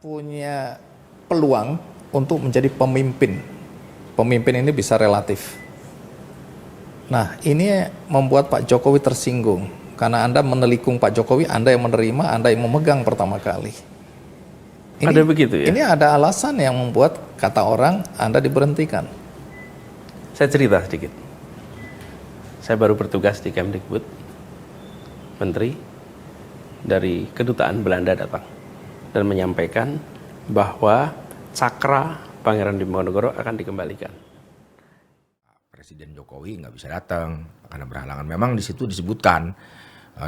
punya peluang untuk menjadi pemimpin. Pemimpin ini bisa relatif. Nah, ini membuat Pak Jokowi tersinggung karena Anda menelikung Pak Jokowi, Anda yang menerima, Anda yang memegang pertama kali. Ada begitu ya? Ini ada alasan yang membuat kata orang Anda diberhentikan. Saya cerita sedikit. Saya baru bertugas di Kemdikbud. Menteri dari kedutaan Belanda datang dan menyampaikan bahwa cakra Pangeran Diponegoro akan dikembalikan. Presiden Jokowi nggak bisa datang karena berhalangan. Memang di situ disebutkan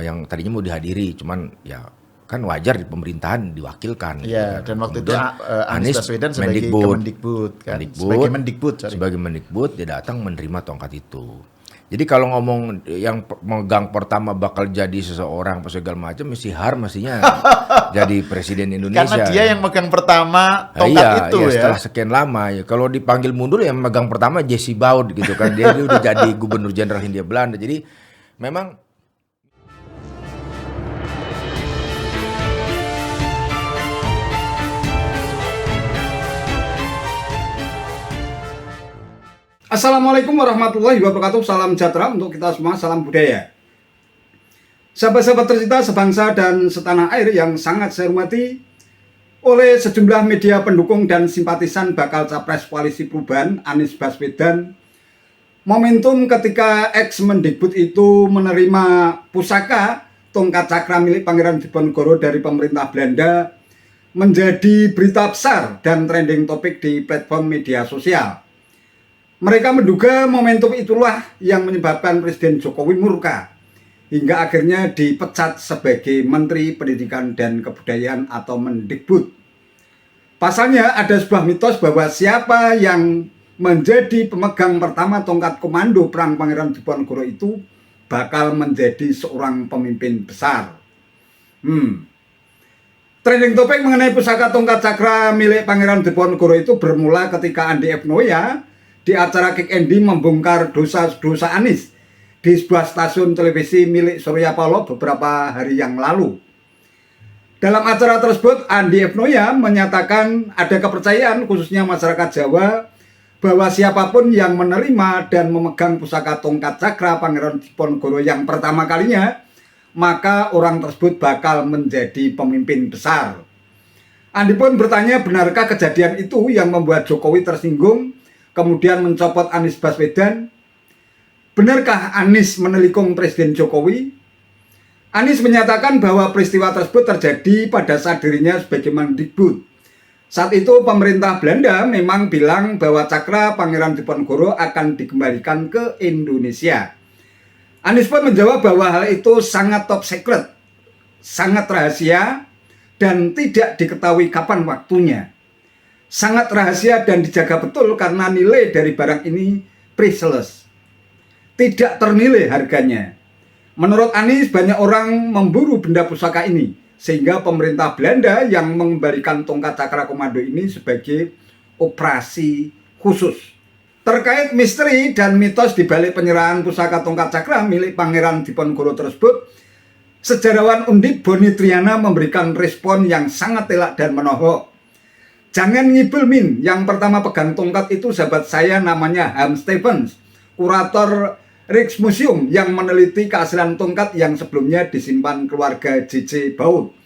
yang tadinya mau dihadiri, cuman ya kan wajar di pemerintahan diwakilkan. Iya, gitu kan. dan waktu Kemudian itu Anies Baswedan sebagai Kemendikbud, kan? Sebagai Mendikbud dia datang menerima tongkat itu. Jadi kalau ngomong yang megang pertama bakal jadi seseorang apa segala macam, mestinya jadi presiden Indonesia. Karena dia yang megang pertama tongkat itu ya. Setelah sekian lama ya. Kalau dipanggil mundur yang megang pertama Jesse Baud gitu kan. Dia udah jadi gubernur jenderal Hindia Belanda. Jadi memang Assalamualaikum warahmatullahi wabarakatuh. Salam sejahtera untuk kita semua, salam budaya. Sahabat-sahabat tercinta sebangsa dan setanah air yang sangat saya hormati, oleh sejumlah media pendukung dan simpatisan bakal capres koalisi perubahan Anies Baswedan, momentum ketika ex-Mendikbud itu menerima pusaka tongkat cakra milik Pangeran Diponegoro dari pemerintah Belanda menjadi berita besar dan trending topik di platform media sosial. Mereka menduga momentum itulah yang menyebabkan Presiden Jokowi murka hingga akhirnya dipecat sebagai Menteri Pendidikan dan Kebudayaan atau Mendikbud. Pasalnya ada sebuah mitos bahwa siapa yang menjadi pemegang pertama tongkat komando perang Pangeran Diponegoro itu bakal menjadi seorang pemimpin besar. Trending topik mengenai pusaka tongkat cakra milik Pangeran Diponegoro itu bermula ketika Andi F. Noya di acara Kick Andy membongkar dosa-dosa Anies di sebuah stasiun televisi milik Surya Paloh beberapa hari yang lalu. Dalam acara tersebut, Andi F. Noya menyatakan ada kepercayaan khususnya masyarakat Jawa bahwa siapapun yang menerima dan memegang pusaka tongkat cakra Pangeran Diponegoro yang pertama kalinya, maka orang tersebut bakal menjadi pemimpin besar. Andi pun bertanya, benarkah kejadian itu yang membuat Jokowi tersinggung kemudian mencopot Anies Baswedan? Benarkah Anies menelikung Presiden Jokowi? Anies menyatakan bahwa peristiwa tersebut terjadi pada saat dirinya sebagai Mendikbud. Saat itu pemerintah Belanda memang bilang bahwa cakra Pangeran Diponegoro akan dikembalikan ke Indonesia. Anies pun menjawab bahwa hal itu sangat top secret, sangat rahasia, dan tidak diketahui kapan waktunya. Sangat rahasia dan dijaga betul karena nilai dari barang ini priceless. Tidak ternilai harganya. Menurut Anies, banyak orang memburu benda pusaka ini, sehingga pemerintah Belanda yang mengembalikan tongkat cakra komando ini sebagai operasi khusus. Terkait misteri dan mitos di balik penyerahan pusaka tongkat cakra milik Pangeran Diponegoro tersebut, sejarawan Undip Boni Triana memberikan respon yang sangat telak dan menohok. Jangan ngibul Min, yang pertama pegang tongkat itu sahabat saya namanya Ham Stevens, kurator Rijksmuseum yang meneliti keaslian tongkat yang sebelumnya disimpan keluarga JJ Baud.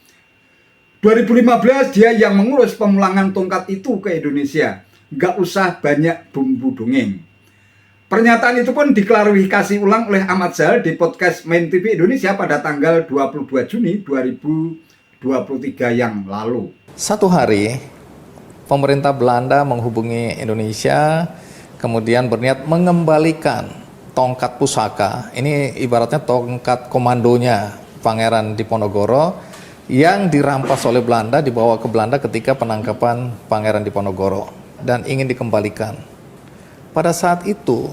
2015 dia yang mengurus pemulangan tongkat itu ke Indonesia. Gak usah banyak bumbu dongeng. Pernyataan itu pun diklarifikasi ulang oleh Ahmad Zahal di podcast Main TV Indonesia pada tanggal 22 Juni 2023 yang lalu. Satu hari, pemerintah Belanda menghubungi Indonesia, kemudian berniat mengembalikan tongkat pusaka. Ini ibaratnya tongkat komandonya Pangeran Diponegoro yang dirampas oleh Belanda, dibawa ke Belanda ketika penangkapan Pangeran Diponegoro dan ingin dikembalikan. Pada saat itu,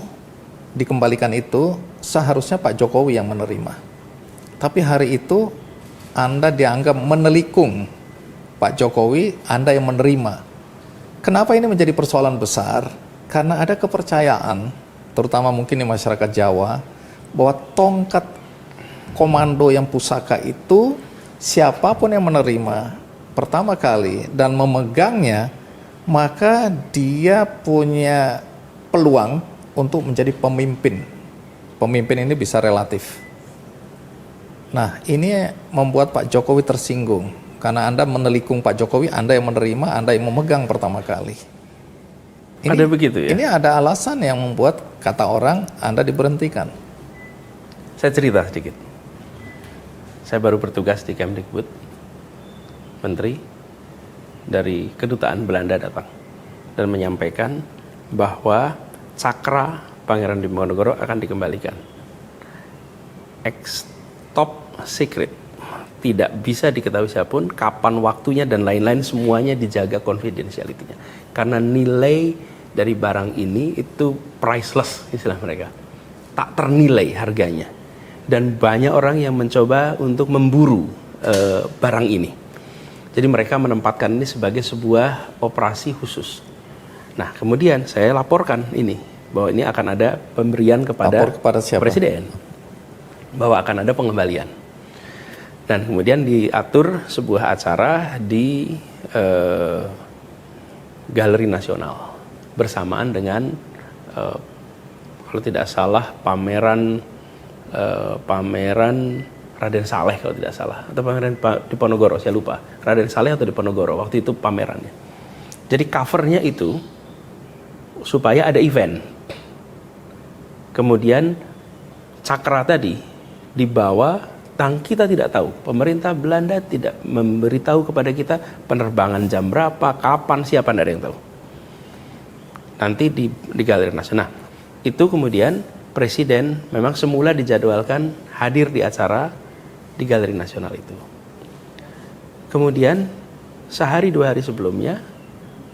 dikembalikan itu seharusnya Pak Jokowi yang menerima. Tapi hari itu Anda dianggap menelikung Pak Jokowi, Anda yang menerima. Kenapa ini menjadi persoalan besar? Karena ada kepercayaan, terutama mungkin di masyarakat Jawa, bahwa tongkat komando yang pusaka itu, siapapun yang menerima, pertama kali dan memegangnya, maka dia punya peluang untuk menjadi pemimpin. Pemimpin ini bisa relatif. Nah, ini membuat Pak Jokowi tersinggung karena Anda menelikung Pak Jokowi, Anda yang menerima, Anda yang memegang pertama kali. Ada begitu ya? Ini ada alasan yang membuat kata orang Anda diberhentikan. Saya cerita sedikit. Saya baru bertugas di Kemdikbud, menteri dari kedutaan Belanda datang dan menyampaikan bahwa cakra Pangeran Diponegoro akan dikembalikan. Top secret, tidak bisa diketahui siapapun kapan waktunya dan lain-lain, semuanya dijaga confidentiality-nya karena nilai dari barang ini itu priceless, istilah mereka, tak ternilai harganya, dan banyak orang yang mencoba untuk memburu barang ini. Jadi mereka menempatkan ini sebagai sebuah operasi khusus. Nah, kemudian saya laporkan ini bahwa ini akan ada pemberian kepada siapa? Presiden, bahwa akan ada pengembalian. Dan kemudian diatur sebuah acara di Galeri Nasional bersamaan dengan kalau tidak salah pameran Raden Saleh kalau tidak salah, atau pameran Diponegoro, saya lupa, Raden Saleh atau Diponegoro, waktu itu pamerannya. Jadi covernya itu supaya ada event. Kemudian cakra tadi dibawa, kita tidak tahu, pemerintah Belanda tidak memberitahu kepada kita penerbangan jam berapa, kapan, siapa, tidak ada yang tahu. Nanti di Galeri Nasional. Nah, itu kemudian Presiden memang semula dijadwalkan hadir di acara di Galeri Nasional itu. Kemudian sehari 2 hari sebelumnya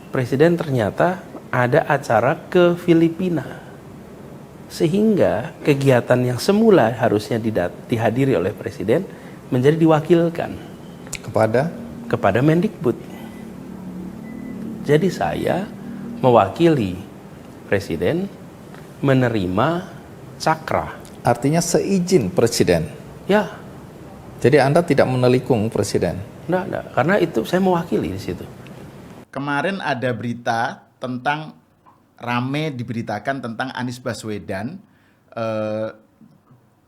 Presiden ternyata ada acara ke Filipina. Sehingga kegiatan yang semula harusnya dihadiri oleh Presiden menjadi diwakilkan kepada Mendikbud. Jadi saya mewakili Presiden menerima cakra. Artinya seizin Presiden. Ya. Jadi Anda tidak menelikung Presiden. Enggak, karena itu saya mewakili di situ. Kemarin ada berita tentang, rame diberitakan tentang Anies Baswedan,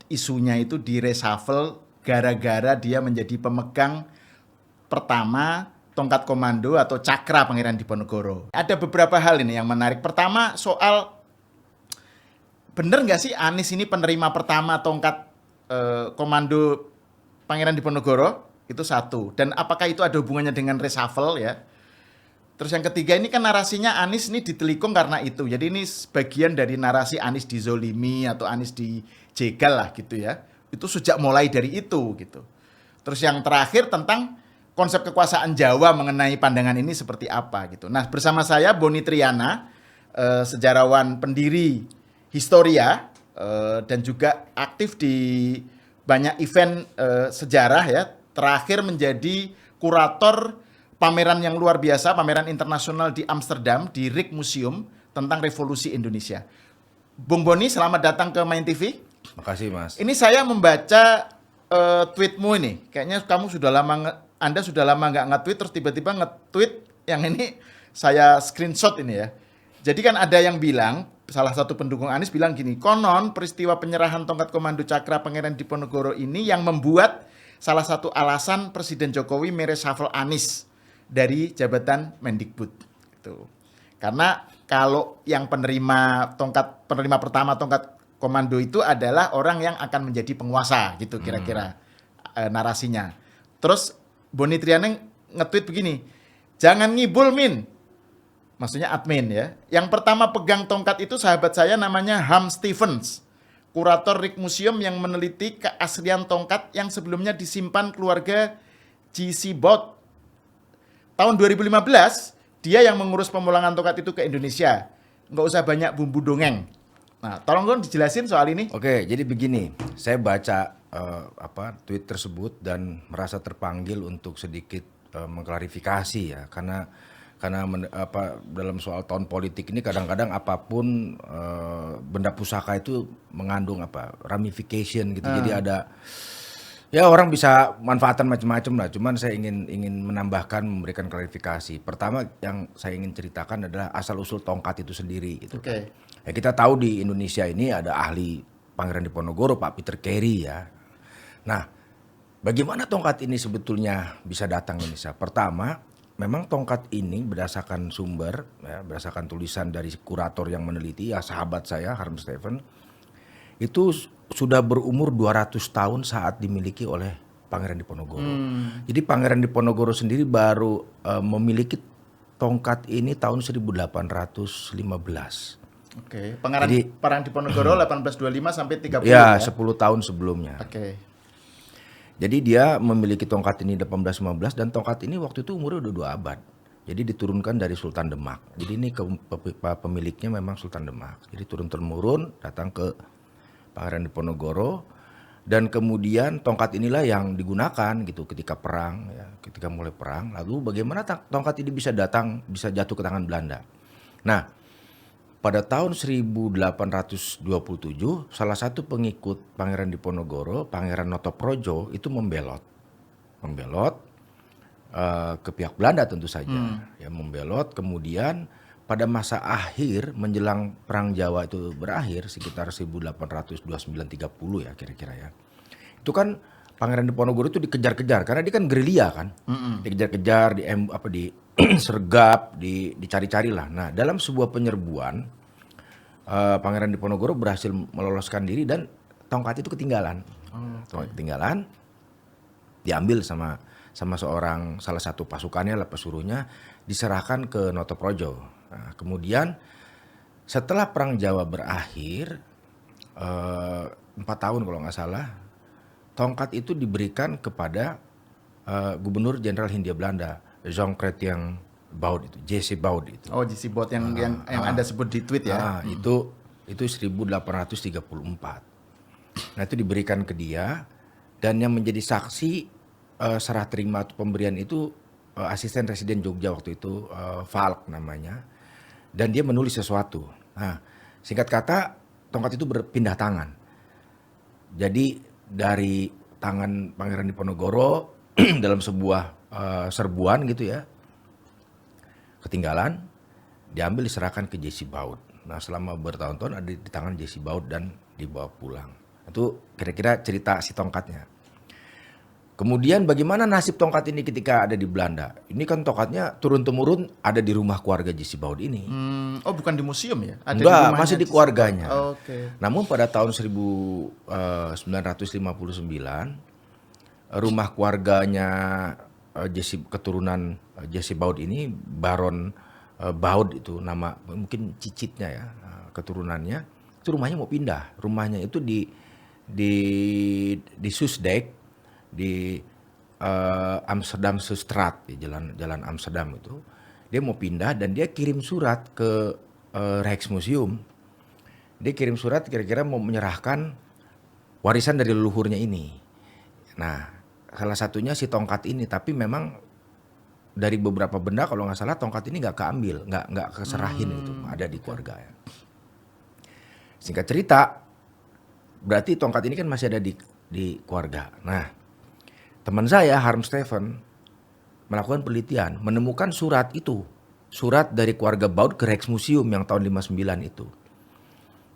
isunya itu di reshuffle gara-gara dia menjadi pemegang pertama tongkat komando atau cakra Pangeran Diponegoro. Ada beberapa hal ini yang menarik. Pertama, soal bener nggak sih Anies ini penerima pertama tongkat komando Pangeran Diponegoro? Itu satu. Dan apakah itu ada hubungannya dengan reshuffle ya? Terus yang ketiga, ini kan narasinya Anies ini ditelikung karena itu. Jadi ini bagian dari narasi Anies dizolimi atau Anies dijegal lah gitu ya. Itu sejak mulai dari itu gitu. Terus yang terakhir tentang konsep kekuasaan Jawa mengenai pandangan ini seperti apa gitu. Nah, bersama saya Boni Triana, sejarawan pendiri Historia, dan juga aktif di banyak event sejarah ya. Terakhir menjadi kurator pameran yang luar biasa, pameran internasional di Amsterdam, di Rijksmuseum tentang Revolusi Indonesia. Bung Boni, selamat datang ke Main TV. Makasih, Mas. Ini saya membaca tweetmu ini. Kayaknya Anda sudah lama nggak nge-tweet, terus tiba-tiba nge-tweet yang ini saya screenshot ini ya. Jadi kan ada yang bilang, salah satu pendukung Anies bilang gini, konon peristiwa penyerahan tongkat komando cakra Pangeran Diponegoro ini yang membuat salah satu alasan Presiden Jokowi mereshuffle Anies dari jabatan Mendikbud gitu. Karena kalau yang penerima pertama tongkat komando itu adalah orang yang akan menjadi penguasa gitu kira-kira narasinya. Terus Boni Triana nge-tweet begini, jangan ngibul Min. Maksudnya admin ya. Yang pertama pegang tongkat itu sahabat saya namanya Ham Stevens, kurator Rijksmuseum yang meneliti keaslian tongkat yang sebelumnya disimpan keluarga G.C. Bott. Tahun 2015, dia yang mengurus pemulangan tongkat itu ke Indonesia. Nggak usah banyak bumbu dongeng. Nah, tolong dong dijelasin soal ini. Oke, jadi begini, saya baca tweet tersebut dan merasa terpanggil untuk sedikit mengklarifikasi ya, karena dalam soal tahun politik ini kadang-kadang apapun benda pusaka itu mengandung ramification gitu. Jadi Ya orang bisa manfaatan macam-macam lah. Cuman saya ingin menambahkan, memberikan klarifikasi. Pertama yang saya ingin ceritakan adalah asal usul tongkat itu sendiri. Gitu. Oke. Ya, kita tahu di Indonesia ini ada ahli Pangeran Diponegoro, Pak Peter Carey ya. Nah, bagaimana tongkat ini sebetulnya bisa datang ke Indonesia? Pertama, memang tongkat ini berdasarkan sumber, ya, berdasarkan tulisan dari kurator yang meneliti, ya sahabat saya Harm Steffen, itu sudah berumur 200 tahun saat dimiliki oleh Pangeran Diponegoro. Jadi Pangeran Diponegoro sendiri baru memiliki tongkat ini tahun 1815. Oke. Pangeran Jadi- Diponegoro 1825 sampai 30 Ya, ya. 10 tahun sebelumnya. Oke. Jadi dia memiliki tongkat ini 1815 dan tongkat ini waktu itu umurnya udah 2 abad. Jadi diturunkan dari Sultan Demak. Jadi ini pemiliknya memang Sultan Demak. Jadi turun-temurun datang ke Pangeran Diponegoro, dan kemudian tongkat inilah yang digunakan gitu ketika perang, ya, ketika mulai perang. Lalu bagaimana tongkat ini bisa jatuh ke tangan Belanda? Nah, pada tahun 1827 salah satu pengikut Pangeran Diponegoro, Pangeran Notoprojo itu membelot ke pihak Belanda tentu saja, ya membelot. Kemudian pada masa akhir menjelang Perang Jawa itu berakhir sekitar 1829-30 ya kira-kira ya. Itu kan Pangeran Diponegoro itu dikejar-kejar karena dia kan gerilya kan. Dikejar-kejar, disergap, dicari-cari lah. Nah, dalam sebuah penyerbuan Pangeran Diponegoro berhasil meloloskan diri dan tongkat itu ketinggalan. Tongkat ketinggalan, diambil sama salah satu pasukannya lah, pesuruhnya, diserahkan ke Notoprojo. Nah, kemudian setelah Perang Jawa berakhir 4 tahun kalau nggak salah, tongkat itu diberikan kepada Gubernur Jenderal Hindia Belanda, Jean Chrétien Baud itu, J.C. Baud itu. Oh, GC Bot yang Anda sebut di tweet ya. Nah, itu 1834. Nah, itu diberikan ke dia, dan yang menjadi saksi serah terima pemberian itu asisten residen Jogja waktu itu, Falk namanya, dan dia menulis sesuatu. Nah, singkat kata tongkat itu berpindah tangan. Jadi dari tangan Pangeran Diponegoro dalam sebuah serbuan gitu ya, ketinggalan, diambil diserahkan ke J.C. Baud. Nah, selama bertahun-tahun ada di tangan J.C. Baud dan dibawa pulang. Itu kira-kira cerita si tongkatnya. Kemudian bagaimana nasib tongkat ini ketika ada di Belanda? Ini kan tongkatnya turun-temurun ada di rumah keluarga J.C. Baud ini. Oh, bukan di museum ya? Ada Enggak, rumahnya masih di GC keluarganya. Baud. Oke. Namun pada tahun 1959, rumah keluarganya keturunan J.C. Baud ini, Baron Baud itu nama mungkin cicitnya ya, keturunannya, itu rumahnya mau pindah. Rumahnya itu di Soesdijk, di Amsterdam Straat, di jalan Amsterdam itu. Dia mau pindah dan dia kirim surat ke Rijksmuseum. Dia kirim surat kira-kira mau menyerahkan warisan dari leluhurnya ini. Nah, salah satunya si tongkat ini, tapi memang dari beberapa benda kalau nggak salah tongkat ini nggak keambil, nggak keserahin gitu, ada di keluarga ya. Singkat cerita, berarti tongkat ini kan masih ada di keluarga. Nah, teman saya Harm Steffen melakukan penelitian, menemukan surat itu, surat dari keluarga Baud ke Rijksmuseum yang tahun 59 itu.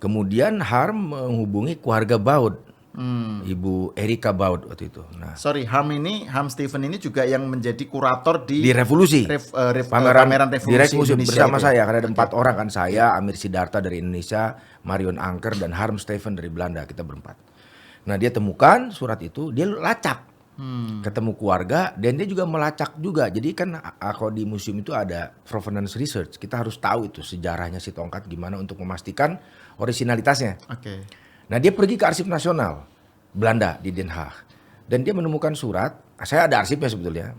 Kemudian Harm menghubungi keluarga Baud, Ibu Erika Baud waktu itu. Nah, Sorry, Harm Steffen ini juga yang menjadi kurator di revolusi Pameran di Revolusi Rijksmuseum Indonesia bersama itu ya? saya, karena ada 4 orang kan, saya, Amir Sidarta dari Indonesia, Marion Anker, dan Harm Steffen dari Belanda, kita berempat. Nah, dia temukan surat itu, dia lacak, ketemu keluarga, dan dia juga melacak juga. Jadi kan kalau di museum itu ada provenance research, kita harus tahu itu sejarahnya si tongkat gimana untuk memastikan originalitasnya. Oke. Nah, dia pergi ke Arsip Nasional Belanda di Den Haag, dan dia menemukan surat. Saya ada arsipnya sebetulnya,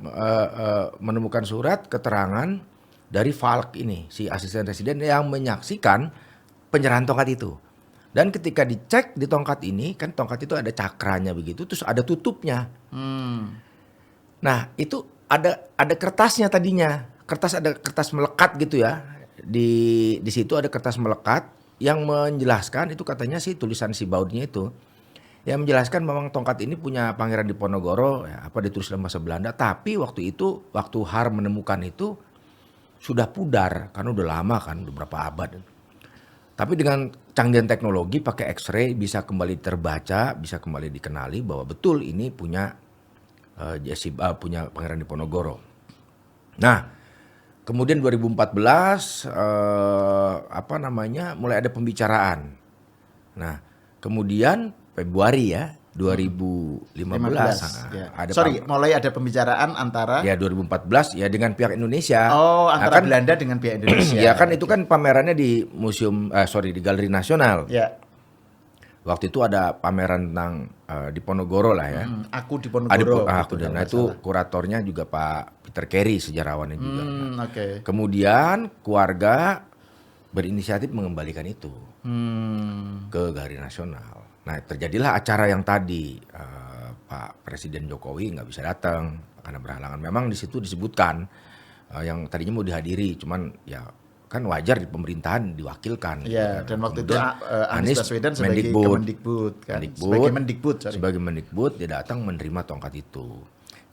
menemukan surat keterangan dari Falk ini, si asisten residen yang menyaksikan penyerahan tongkat itu. Dan ketika dicek di tongkat ini, kan tongkat itu ada cakranya begitu, terus ada tutupnya. Nah, itu ada kertasnya tadinya, ada kertas melekat gitu ya. Di situ ada kertas melekat yang menjelaskan, itu katanya sih tulisan si Baudnya itu, Ya menjelaskan memang tongkat ini punya Pangeran Diponegoro, ya, apa ditulis dalam bahasa Belanda. Tapi waktu itu, waktu Har menemukan itu sudah pudar karena udah lama kan, udah berapa abad. Tapi dengan canggihan teknologi pakai X-ray bisa kembali terbaca, bisa kembali dikenali bahwa betul ini punya punya Pangeran Diponegoro. Nah, kemudian 2014 mulai ada pembicaraan. Nah, kemudian Februari ya 2015 ya. ada mulai ada pembicaraan antara ya 2014 ya dengan pihak Indonesia. antara kan, Belanda dengan pihak Indonesia. ya kan itu kan pamerannya di di Galeri Nasional. Ya. Waktu itu ada pameran tentang Diponegoro lah ya. Aku Diponegoro. Nah itu kuratornya juga Pak Peter Carey, sejarawannya juga. Oke. Kemudian keluarga berinisiatif mengembalikan itu ke Galeri Nasional. Nah terjadilah acara yang tadi Pak Presiden Jokowi nggak bisa datang karena berhalangan. Memang di situ disebutkan yang tadinya mau dihadiri, cuman ya kan wajar di pemerintahan diwakilkan. Iya, gitu kan. dan waktu itu Kemudian Anies Baswedan sebagai Kemendikbud kan. Sebagai Mendikbud dia datang menerima tongkat itu.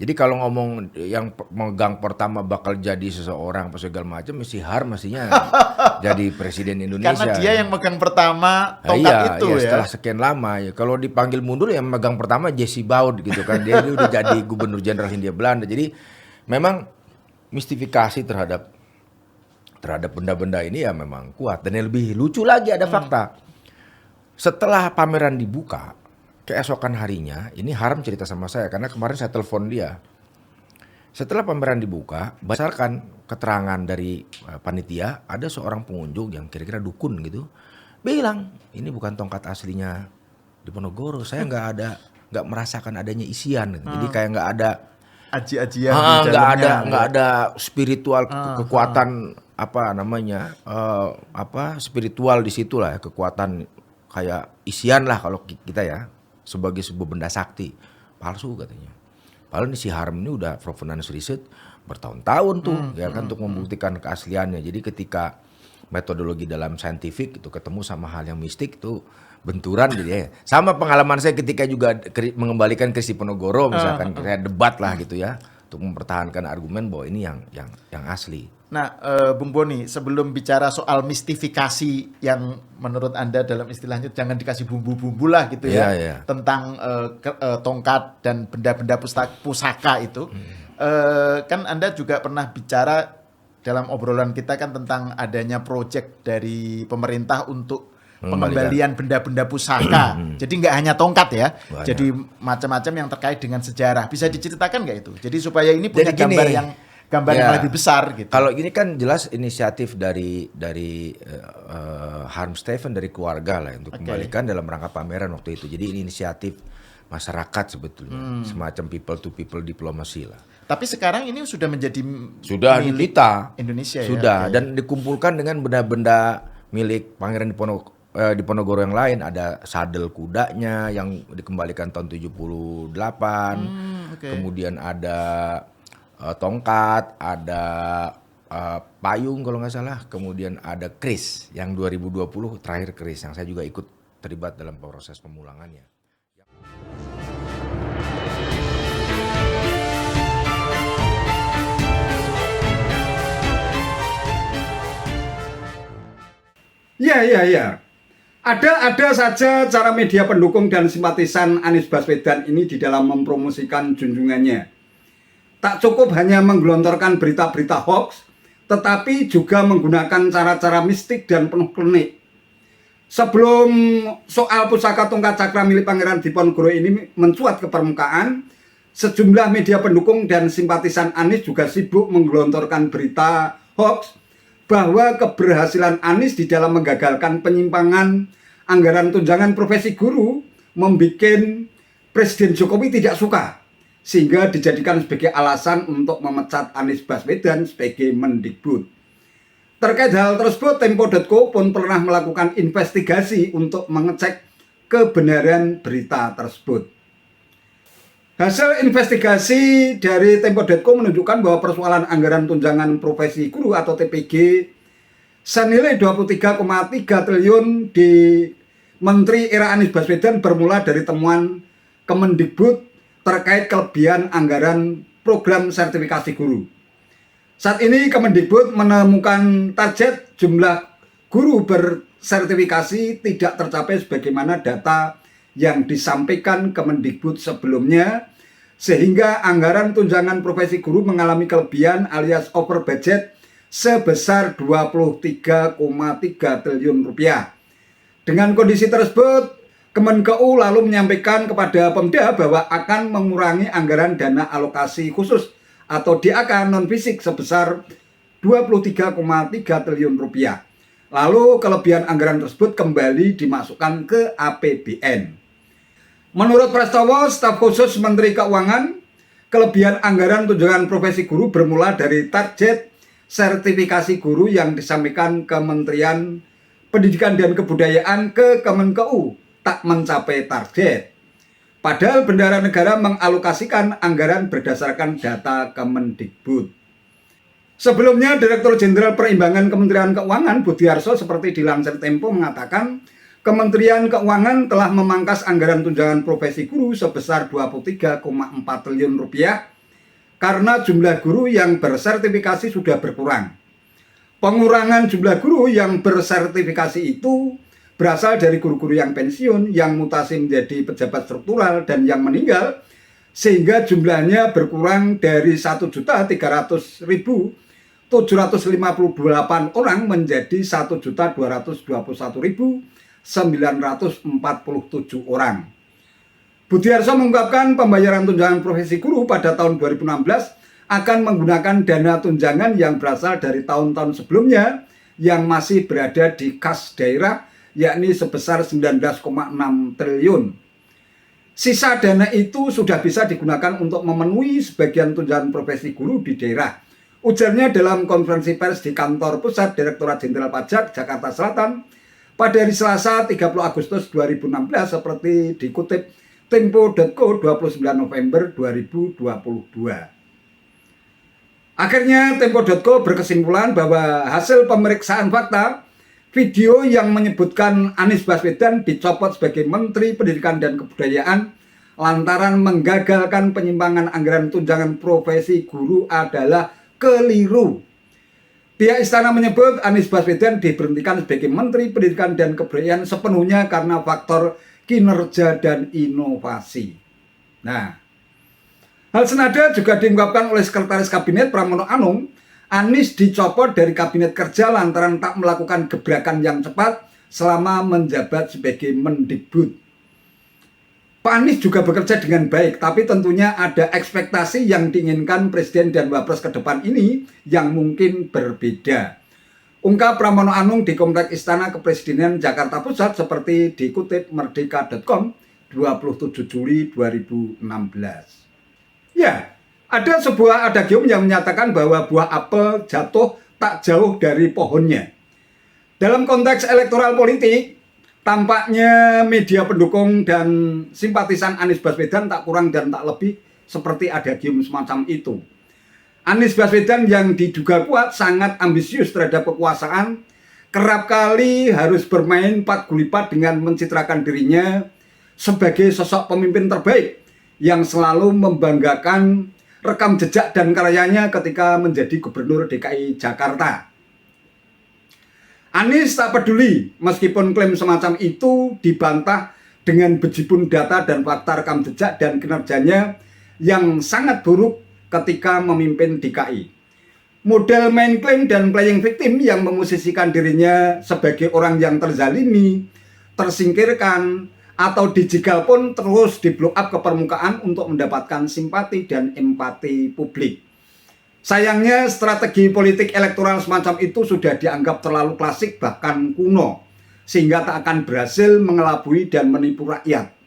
Jadi kalau ngomong yang megang pertama bakal jadi seseorang apa segala macam, mesti Har mestinya jadi presiden Indonesia. Karena dia yang megang pertama tongkat itu ya. Setelah sekian lama ya. Kalau dipanggil mundur yang megang pertama Jesse Baud gitu kan. Dia udah jadi gubernur jenderal Hindia Belanda. Jadi memang mistifikasi terhadap benda-benda ini ya memang kuat. Dan yang lebih lucu lagi ada fakta. Setelah pameran dibuka, keesokan harinya, ini Harm cerita sama saya karena kemarin saya telepon dia. Setelah pameran dibuka, berdasarkan keterangan dari panitia, ada seorang pengunjung yang kira-kira dukun gitu, bilang ini bukan tongkat aslinya Diponegoro. Saya nggak merasakan adanya isian. Gitu. Jadi kayak nggak ada aji-ajian, nggak ada spiritual kekuatan spiritual di situ lah, kekuatan kayak isian lah kalau kita ya. Sebagai sebuah benda sakti, palsu katanya. Padahal ini si Harm ini udah provenance research bertahun-tahun tuh, ya kan, untuk membuktikan keasliannya. Jadi ketika metodologi dalam saintifik itu ketemu sama hal yang mistik itu benturan gitu ya. Sama pengalaman saya ketika juga mengembalikan ke Diponegoro, misalkan kayak debat lah gitu ya, untuk mempertahankan argumen bahwa ini yang asli. Nah, Bung Boni, sebelum bicara soal mistifikasi yang menurut Anda dalam istilahnya jangan dikasih bumbu-bumbu lah gitu ya, tentang tongkat dan benda-benda pusaka itu, kan Anda juga pernah bicara dalam obrolan kita kan tentang adanya proyek dari pemerintah untuk pengembalian benda-benda pusaka. Jadi nggak hanya tongkat ya, jadi macam-macam yang terkait dengan sejarah. Bisa diceritakan nggak itu? Jadi supaya ini punya gambar yang lebih besar gitu. Kalau ini kan jelas inisiatif dari Harm Steffen dari keluarga lah untuk kembalikan dalam rangka pameran waktu itu. Jadi ini inisiatif masyarakat sebetulnya, semacam people to people diplomasi lah. Tapi sekarang ini sudah menjadi milik kita Indonesia sudah ya. Dan dikumpulkan dengan benda-benda milik Pangeran Diponegoro yang lain. Ada sadel kudanya yang dikembalikan tahun 78. Kemudian ada tongkat, ada payung kalau nggak salah, kemudian ada keris yang 2020 terakhir keris yang saya juga ikut terlibat dalam proses pemulangannya. Iya. Ada saja cara media pendukung dan simpatisan Anies Baswedan ini di dalam mempromosikan junjungannya. Tak cukup hanya menggelontorkan berita-berita hoax, tetapi juga menggunakan cara-cara mistik dan penuh klinik. Sebelum soal pusaka tongkat cakra milik Pangeran Diponegoro ini mencuat ke permukaan, sejumlah media pendukung dan simpatisan Anies juga sibuk menggelontorkan berita hoax bahwa keberhasilan Anies di dalam menggagalkan penyimpangan anggaran tunjangan profesi guru membuat Presiden Jokowi tidak suka, sehingga dijadikan sebagai alasan untuk memecat Anies Baswedan sebagai Mendikbud. Terkait hal tersebut, Tempo.co pun pernah melakukan investigasi untuk mengecek kebenaran berita tersebut. Hasil investigasi dari Tempo.co menunjukkan bahwa persoalan anggaran tunjangan profesi guru atau TPG senilai 23,3 triliun Menteri era Anies Baswedan bermula dari temuan Kemendikbud terkait kelebihan anggaran program sertifikasi guru. Saat ini Kemendikbud menemukan target jumlah guru bersertifikasi tidak tercapai sebagaimana data yang disampaikan Kemendikbud sebelumnya, sehingga anggaran tunjangan profesi guru mengalami kelebihan alias over budget sebesar 23,3 triliun rupiah. Dengan kondisi tersebut, Kemenkeu lalu menyampaikan kepada Pemda bahwa akan mengurangi anggaran dana alokasi khusus atau DAK non-fisik sebesar 23,3 triliun rupiah. Lalu kelebihan anggaran tersebut kembali dimasukkan ke APBN. Menurut Prastowo, staf khusus Menteri Keuangan, kelebihan anggaran tunjangan profesi guru bermula dari target sertifikasi guru yang disampaikan Kementerian Pendidikan dan Kebudayaan ke Kemenkeu tak mencapai target. Padahal bendahara negara mengalokasikan anggaran berdasarkan data Kemendikbud. Sebelumnya, Direktur Jenderal Perimbangan Kementerian Keuangan Budiarso seperti dilansir Tempo mengatakan Kementerian Keuangan telah memangkas anggaran tunjangan profesi guru sebesar 23,4 triliun rupiah karena jumlah guru yang bersertifikasi sudah berkurang. Pengurangan jumlah guru yang bersertifikasi itu berasal dari guru-guru yang pensiun, yang mutasi menjadi pejabat struktural, dan yang meninggal, sehingga jumlahnya berkurang dari 1.300.758 orang menjadi 1.221.947 orang. Budiarso mengungkapkan pembayaran tunjangan profesi guru pada tahun 2016 akan menggunakan dana tunjangan yang berasal dari tahun-tahun sebelumnya yang masih berada di kas daerah, yakni sebesar 19,6 triliun. Sisa dana itu sudah bisa digunakan untuk memenuhi sebagian tunjangan profesi guru di daerah. Ujarnya dalam konferensi pers di kantor pusat Direktorat Jenderal Pajak Jakarta Selatan pada hari Selasa 30 Agustus 2016 seperti dikutip Tempo.co 29 November 2022. Akhirnya Tempo.co berkesimpulan bahwa hasil pemeriksaan fakta video yang menyebutkan Anies Baswedan dicopot sebagai Menteri Pendidikan dan Kebudayaan lantaran menggagalkan penyimpangan anggaran tunjangan profesi guru adalah keliru. Pihak istana menyebut Anies Baswedan diberhentikan sebagai Menteri Pendidikan dan Kebudayaan sepenuhnya karena faktor kinerja dan inovasi. Nah, hal senada juga diungkapkan oleh Sekretaris Kabinet Pramono Anung. Anies dicopot dari Kabinet Kerja lantaran tak melakukan gebrakan yang cepat selama menjabat sebagai Mendikbud. Pak Anies juga bekerja dengan baik, tapi tentunya ada ekspektasi yang diinginkan Presiden dan Wapres ke depan ini yang mungkin berbeda. Ungkap Pramono Anung di Kompleks Istana Kepresidenan Jakarta Pusat seperti dikutip merdeka.com 27 Juli 2016. Ya, ada sebuah adagium yang menyatakan bahwa buah apel jatuh tak jauh dari pohonnya. Dalam konteks elektoral politik, tampaknya media pendukung dan simpatisan Anies Baswedan tak kurang dan tak lebih seperti adagium semacam itu. Anies Baswedan yang diduga kuat sangat ambisius terhadap kekuasaan, kerap kali harus bermain 4 gulipat dengan mencitrakan dirinya sebagai sosok pemimpin terbaik yang selalu membanggakan rekam jejak dan karyanya ketika menjadi Gubernur DKI Jakarta. Anies tak peduli meskipun klaim semacam itu dibantah dengan bejibun data dan fakta rekam jejak dan kinerjanya yang sangat buruk ketika memimpin DKI. Model main claim dan playing victim yang memosisikan dirinya sebagai orang yang terzalimi, tersingkirkan, atau dijegal pun terus di-blow up ke permukaan untuk mendapatkan simpati dan empati publik. Sayangnya strategi politik elektoral semacam itu sudah dianggap terlalu klasik bahkan kuno, sehingga tak akan berhasil mengelabui dan menipu rakyat.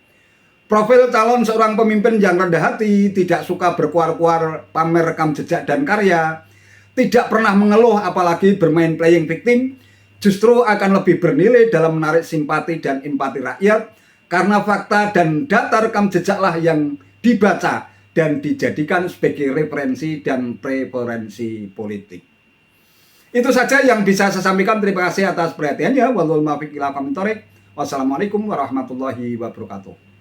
Profil calon seorang pemimpin yang rendah hati, tidak suka berkuar-kuar pamer rekam jejak dan karya, tidak pernah mengeluh apalagi bermain playing victim, justru akan lebih bernilai dalam menarik simpati dan empati rakyat, karena fakta dan data rekam jejaklah yang dibaca dan dijadikan sebagai referensi dan preferensi politik. Itu saja yang bisa saya sampaikan. Terima kasih atas perhatiannya. Wallahul muwaffiq ila aqwamit thoriq. Wassalamualaikum warahmatullahi wabarakatuh.